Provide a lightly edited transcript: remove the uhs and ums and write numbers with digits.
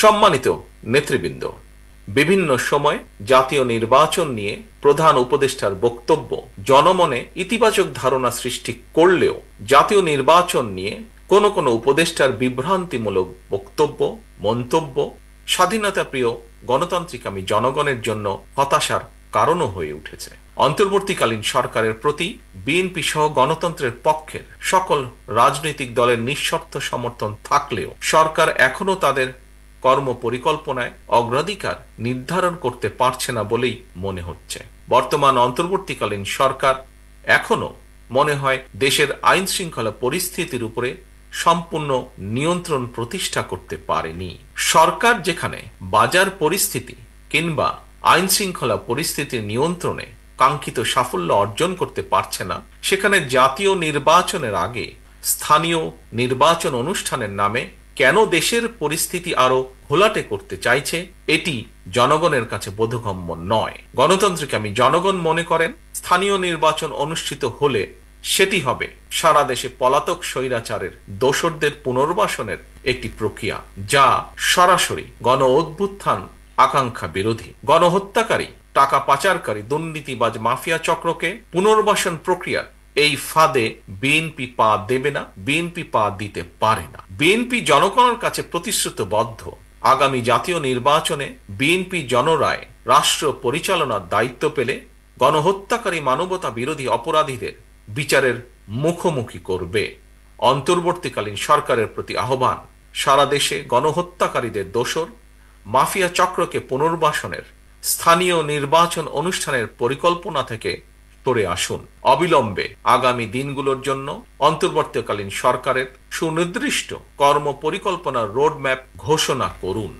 সম্মানিত নেতৃবৃন্দ, বিভিন্ন সময় জাতীয় নির্বাচন নিয়ে প্রধান উপদেষ্টার বক্তব্য জনমনে ইতিবাচক ধারণা সৃষ্টি করলেও জাতীয় নির্বাচন নিয়ে কোনো কোনো উপদেষ্টার বিভ্রান্তিমূলক বক্তব্য, মন্তব্য স্বাধীনতাপ্রিয় গণতান্ত্রিকামী জনগণের জন্য হতাশার কারণও হয়ে উঠেছে। অন্তর্বর্তীকালীন সরকারের প্রতি বিএনপি সহ গণতন্ত্রের পক্ষের সকল রাজনৈতিক দলের নিঃশর্ত সমর্থন থাকলেও সরকার এখনো তাদের কর্ম পরিকল্পনায় অগ্রাধিকার নির্ধারণ করতে পারছে না বলেই মনে হচ্ছে। বর্তমান অন্তর্বর্তীকালীন সরকার এখনো মনে হয় দেশের আইন শৃঙ্খলা পরিস্থিতির উপরে সম্পূর্ণ নিয়ন্ত্রণ প্রতিষ্ঠা করতে পারেনি। সরকার যেখানে বাজার পরিস্থিতি কিংবা আইন শৃঙ্খলা পরিস্থিতির নিয়ন্ত্রণে কাঙ্ক্ষিত সাফল্য অর্জন করতে পারছে না, সেখানে জাতীয় নির্বাচনের আগে স্থানীয় নির্বাচন অনুষ্ঠানের নামে কেন দেশের পরিস্থিতি আরো ঘোলাটে করতে চাইছে, এটি জনগণের কাছে বোধগম্য নয়। গণতান্ত্রিকামী জনগণ মনে করেন স্থানীয় নির্বাচন অনুষ্ঠিত হলে সেটি হবে সারা দেশে পলাতক স্বৈরাচারের দোসরদের পুনর্বাসনের একটি প্রক্রিয়া, যা সরাসরি গণ অভ্যুত্থান আকাঙ্ক্ষা বিরোধী। গণহত্যাকারী, টাকা পাচারকারী, দুর্নীতিবাজ মাফিয়া চক্রকে পুনর্বাসন প্রক্রিয়া এই ফাঁদে বিএনপি পা দেবে না, বিএনপি পা দিতে পারে না। বিএনপি জনগণের কাছে প্রতিশ্রুতিবদ্ধ আগামী জাতীয় নির্বাচনে বিএনপি জনরায় রাষ্ট্র পরিচালনার দায়িত্ব পেলে গণহত্যাকারী মানবতা বিরোধী অপরাধীদের বিচারের মুখোমুখি করবে। অন্তর্বর্তীকালীন সরকারের প্রতি আহ্বান, সারা দেশে গণহত্যাকারীদের দোসর মাফিয়া চক্রকে পুনর্বাসনের স্থানীয় নির্বাচন অনুষ্ঠানের পরিকল্পনা থেকে সরে আসুন। অবিলম্বে আগামী দিনগুলোর জন্য অন্তর্বর্তীকালীন সরকারের সুনির্দিষ্ট কর্ম পরিকল্পনার রোডম্যাপ ঘোষণা করুন।